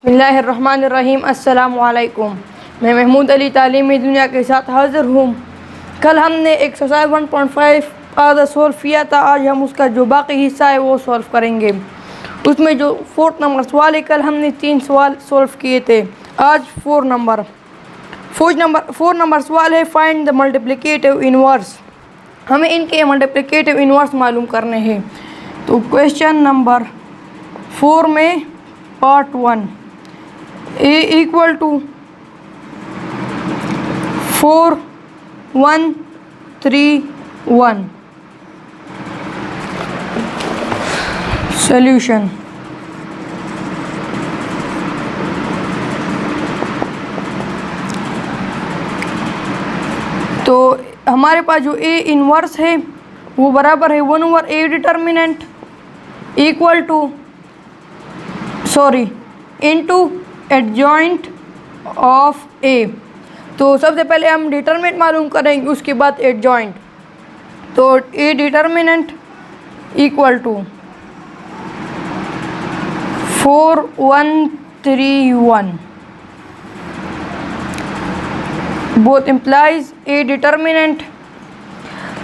बिस्मिल्लाहिर्रहमानिर्रहीम। अस्सलामु अलैकुम। मैं महमूद अली तालीमी दुनिया के साथ हाज़िर हूँ। कल हमने एक्सरसाइज 1.5 आधा सॉल्व किया था। आज हम उसका जो बाकी हिस्सा है वो सॉल्व करेंगे। उसमें जो 4 नंबर सवाल है, कल हमने 3 सवाल सॉल्व किए थे। आज 4 नंबर सवाल है, फाइंड द मल्टीप्लिकेटिव इनवर्स। हमें इनके मल्टीप्लिकेटिव इनवर्स मालूम करने हैं। तो क्वेश्चन नंबर 4 में part 1 a equal to 4 1 3 1 solution। तो हमारे पास जो a इनवर्स है वो बराबर है 1/a determinant equal to into adjoint of A. तो सबसे पहले हम डिटरमिनेंट मालूम करेंगे, उसके बाद एडजॉइंट। तो A determinant equal to 4 1 3 1 both implies A determinant.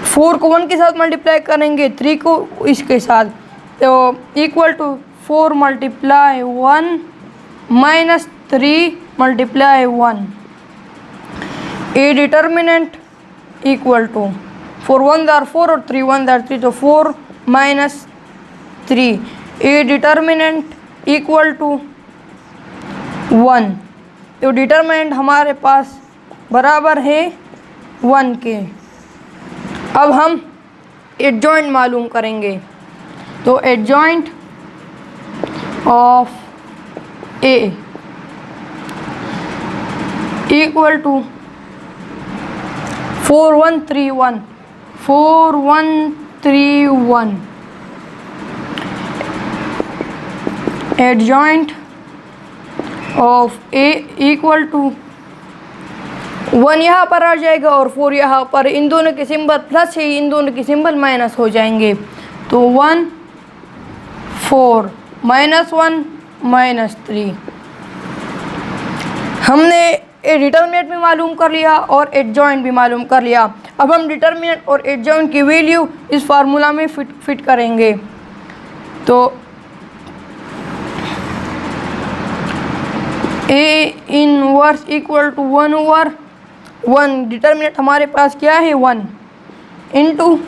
4 को 1 के साथ मल्टीप्लाई करेंगे, 3 को इसके साथ, तो equal to 4 multiply 1 minus 3 multiply 1। A determinant equal to 4 1 are 4 और 3 1 आर 3, तो 4 minus 3। A determinant equal to 1। तो डिटर्मिनेंट हमारे पास बराबर है 1 के। अब हम एडजॉइंट मालूम करेंगे। तो adjoint of A equal to 4 1 3 1 4 1 3 1। Adjoint of A equal to 1 यहाँ पर आ जाएगा और 4 यहाँ पर। इन दोनों के सिंबल प्लस है, इन दोनों के सिंबल माइनस हो जाएंगे। तो 1 4 माइनस 1 माइनस 3। हमने डिटर्मिनेंट भी मालूम कर लिया और एडजॉइंट भी मालूम कर लिया। अब हम डिटर्मिनेंट और एडजॉइंट की वैल्यू इस फार्मूला में फिट करेंगे। तो A inverse equal to 1/1। Determinant हमारे पास क्या है 1, इनटू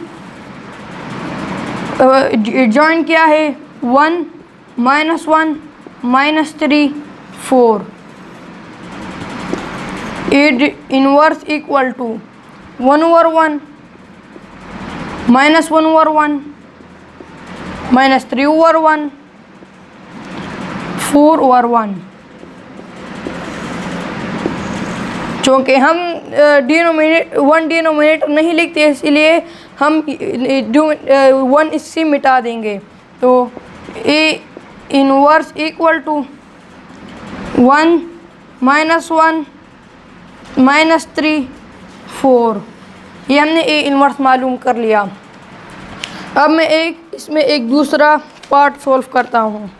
एडजॉइंट क्या है 1 minus 1 minus 3 4। A inverse equal to 1/1 minus 1/1 minus 3/1 4/1। चूँकि हम डिनोमिनेटर नहीं लिखते, इसलिए हम 1 इससे मिटा देंगे। तो A inverse equal to 1 minus 1 minus 3 4। ये हमने ए इनवर्स मालूम कर लिया। अब मैं इसमें एक दूसरा पार्ट सॉल्व करता हूँ।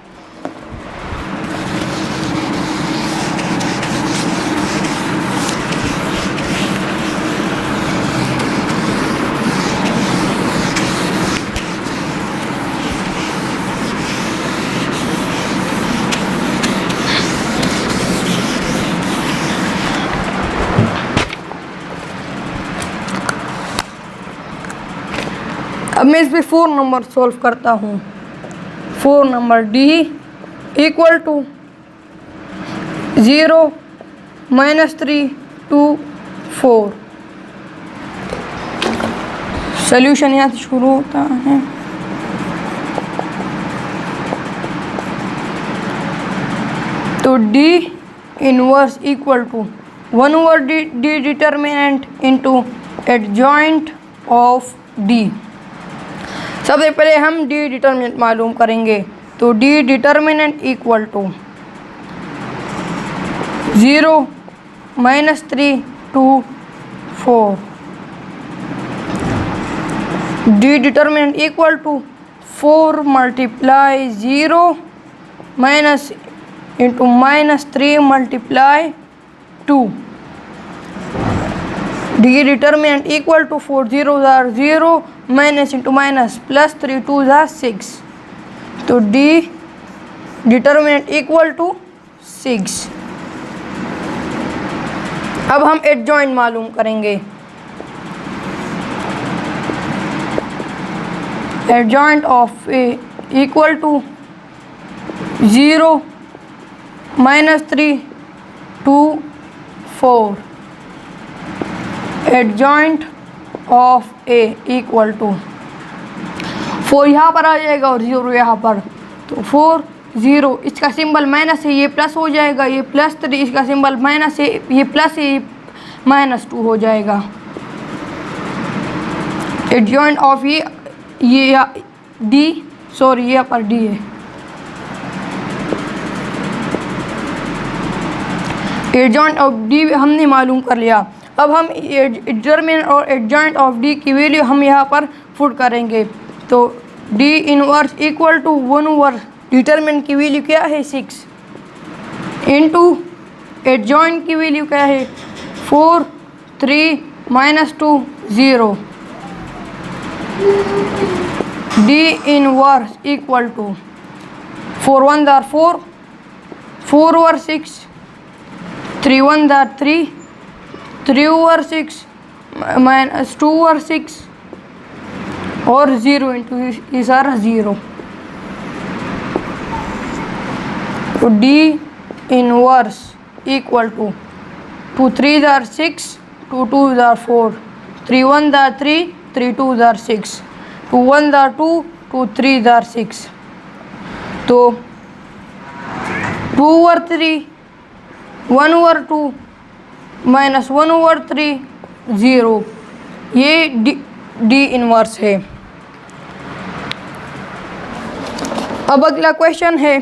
अब मैं इसमें 4 नंबर सॉल्व करता हूँ। 4 number D equal to 0 minus 3 2 4। Solution यहाँ से शुरू होता है। तो D inverse equal to 1/d determinant into adjoint of D. सबसे पहले हम डी डिटर्मिनेंट मालूम करेंगे। तो D determinant equal to 0 minus 3 2 4। D determinant equal to 4 multiply 0 minus into -3 multiply 2. D determinant equal to 4 zeros are 0, minus into minus plus 3 2s are 6. तो D determinant equal to 6. अब हम adjoint मालूम करेंगे। Adjoint of A equal to 0 -3 2 4। Adjoint of A equal to 4 यहाँ पर आ जाएगा और 0 यहाँ पर, तो 4 0, इसका सिंबल माइनस है, ये प्लस हो जाएगा, ये +3, इसका सिंबल माइनस है, ये प्लस है, ये -2 हो जाएगा। एडजॉइंट ऑफ ये डी, सॉरी ये पर डी है। एडजॉइंट ऑफ डी हमने मालूम कर लिया। अब हम डिटरमिनेंट और एडजॉइंट ऑफ डी की वैल्यू हम यहाँ पर पुट करेंगे। तो D inverse equal to 1/, determinant की वैल्यू क्या है 6, इनटू एडजॉइंट की वैल्यू क्या है 4 3 -2 0। D inverse equal to 4 1 are 4, 4 over 6, 3 1 are 3, 3 over 6 minus 2 over 6 और 0 into is are 0. तो D inverse equal to 2 3s are 6, 2 2s are 4, 3 1s are 3, 3 2s are 6, 2 1s are 2, 2 3s are 6. तो 2 over 3, 1 over 2 minus 1 over 3 0, ये D inverse है। अब अगला question है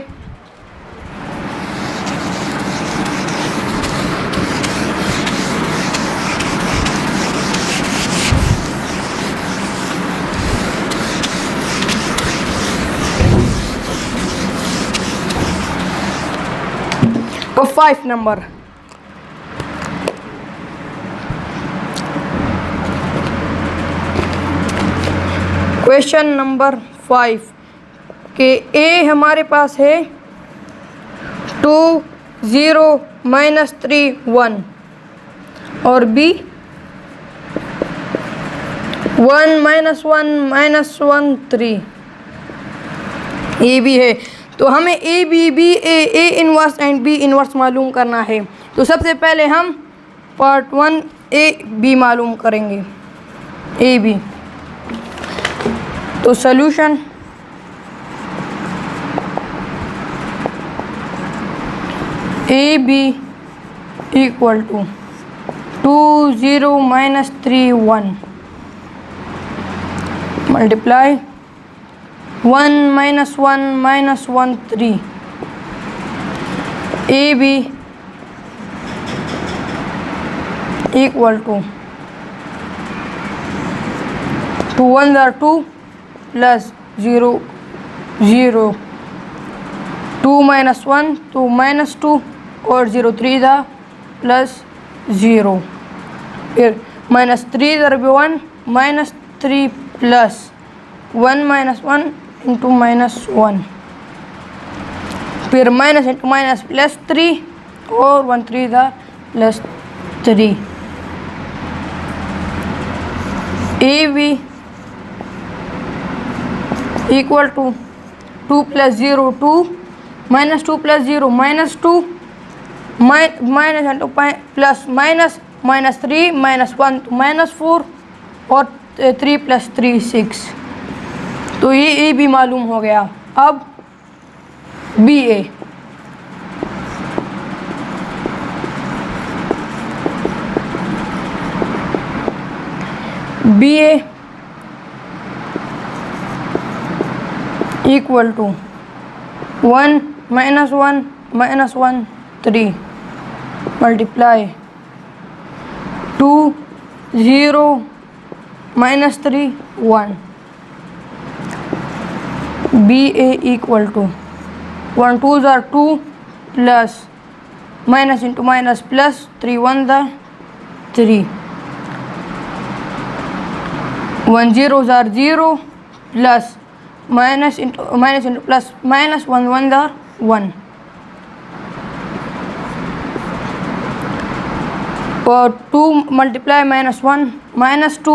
तो 5 number. Question number 5 के ए हमारे पास है 2 0 -3 1 और बी 1 -1 -1 3, ये भी है। तो हमें A inverse and B inverse मालूम करना है। तो सबसे पहले हम पार्ट 1 ए बी मालूम करेंगे, ए बी। तो solution A B equal to 2 0 -3 1 multiply 1 -1 -1 3। A B equal to 2 1 are 2 plus 0 0, 2 -1 2 -2 और 0 3 था प्लस 0, फिर -3 इधर भी 1 -3 प्लस 1 -1 इंटू -1, फिर माइनस इंटू माइनस प्लस 3 और 1 3 था plus 3। A B equal to 2 + 0 2 -2 + 0 -2 minus into plus minus -3 -1 तो -4 और 3 + 3 6। तो ये ए भी मालूम हो गया। अब B A equal to 1 -1 -1 3 multiply 2 0 -3 1। B A equal to 1 2s are 2 plus minus into minus plus 3 1 the 3 1 zeros are 0 plus minus into plus minus 1 1 the 1 और 2 multiply minus 1 minus 2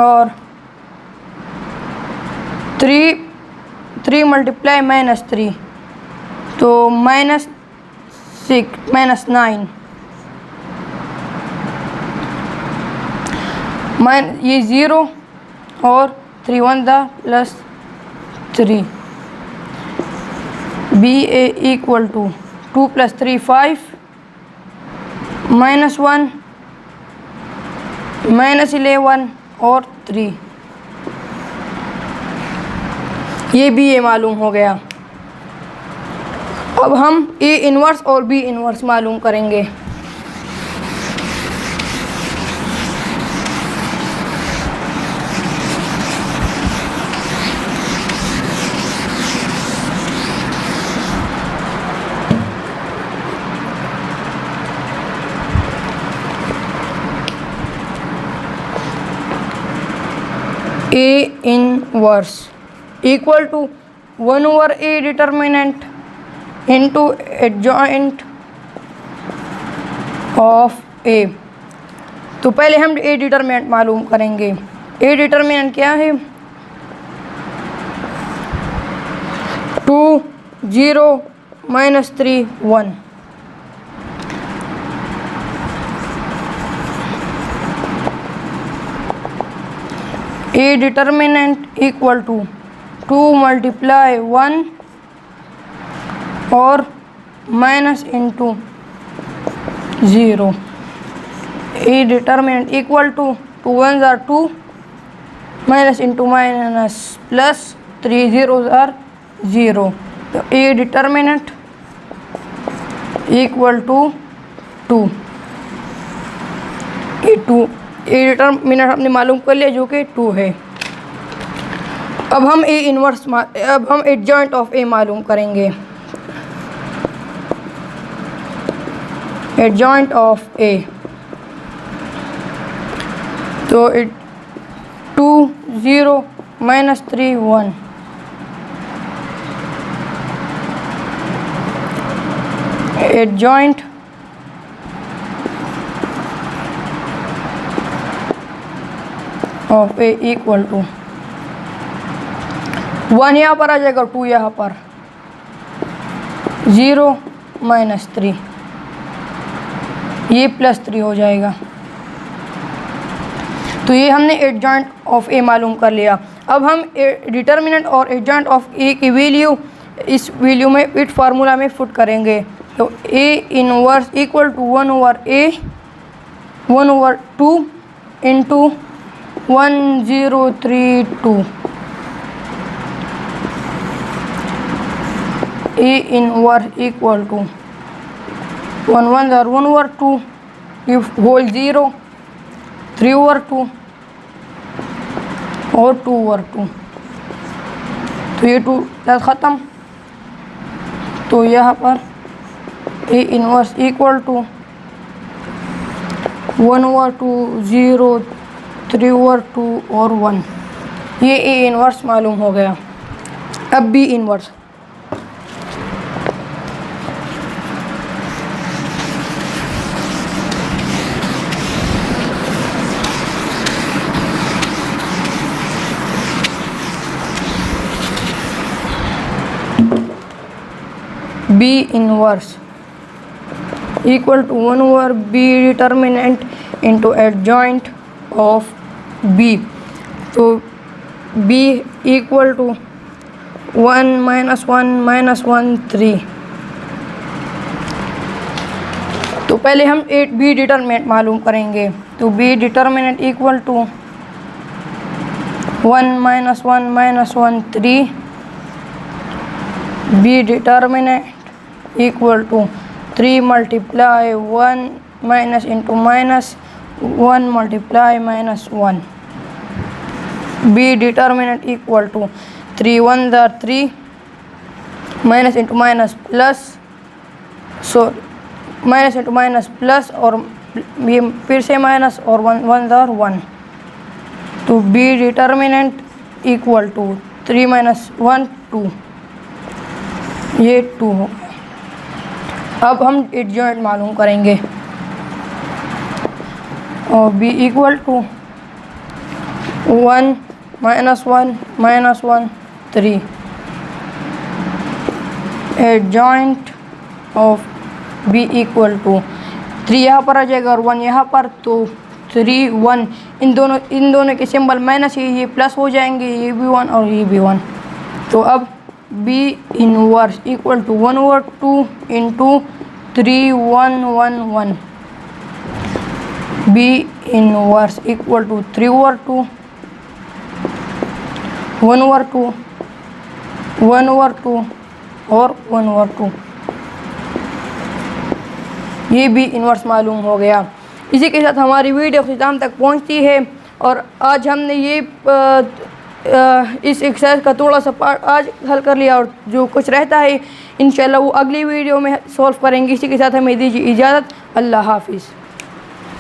और 3 multiply minus 3 तो minus 6 minus 9 ये 0 और 3 1 the plus 3 B A equal to 2 plus 3 5 minus 1 minus 11 और 3 ये भी ए मालूम हो गया। अब हम ए इन्वर्स और बी इन्वर्स मालूम करेंगे। A inverse equal to 1 over A determinant into adjoint of A। तो पहले हम A डिटरमिनेंट मालूम करेंगे। A डिटरमिनेंट क्या है? 2 0 minus 3 1 A determinant equal to 2 multiply 1 और minus into 0 A determinant equal to 2 1s are 2 minus into minus plus 3 zeros are 0 तो A determinant equal to 2 A determinant हमने मालूम कर लिया जो कि 2 है। अब हम एडजॉइंट ऑफ ए मालूम करेंगे। एडजॉइंट ऑफ ए तो 2 0 minus 3 1 adjoint of A equal to 1 यहाँ पर आ जाएगा, 2 यहाँ पर, 0 minus 3 ये प्लस 3 हो जाएगा। तो ये हमने एडजॉइंट ऑफ ए मालूम कर लिया। अब हम डिटरमिनेंट और एडजॉइंट ऑफ ए की वैल्यू इस वैल्यू में इट फार्मूला में पुट करेंगे। तो A inverse equal to 1 over A 1 over 2 into 1032 A inverse equal to 1 1 are 1 over 2 if whole 0 3 over 2 और 2 over 2 तो ये 2 ख़त्म। तो यहाँ पर A inverse equal to 1 over 2 0 3 over 2 और 1 ये A इन्वर्स मालूम हो गया। अब B inverse B inverse equal to 1 over B determinant into adjoint of B। तो B equal to 1 minus 1 minus 1 3। तो पहले हम B डिटरमिनेंट मालूम करेंगे। तो B determinant equal to 1 minus 1 minus 1 3 B determinant equal to 3 multiply 1 minus into minus 1 multiply minus 1 B determinant equal to 3 1 the 3 minus into minus plus, minus into minus plus, और ये फिर से minus, और 1 1 और 1, तो B determinant equal to 3 minus 1 2, ये 2 हो गया। अब हम एडजॉइंट मालूम करेंगे, और B equal to 1 minus 1 minus 1 3, adjoint of B equal to 3 यहाँ पर आ जाएगा और 1 यहाँ पर, तो 3 1, इन दोनों के सिंबल माइनस है, ये प्लस हो जाएंगे, ये भी 1 और ये भी 1। तो अब B inverse equal to 1/2 into 3 1 1 1, B inverse equal to 3/2 1/2 1/2 और 1/2, ये भी इन्वर्स मालूम हो गया। इसी के साथ हमारी वीडियो अख्ताम तक पहुंचती है, और आज हमने ये इस एक्सरसाइज का थोड़ा सा पार्ट आज हल कर लिया, और जो कुछ रहता है इंशाल्लाह वो अगली वीडियो में सॉल्व करेंगे। इसी के साथ हमें दीजिए इजाज़त। अल्लाह हाफिज़।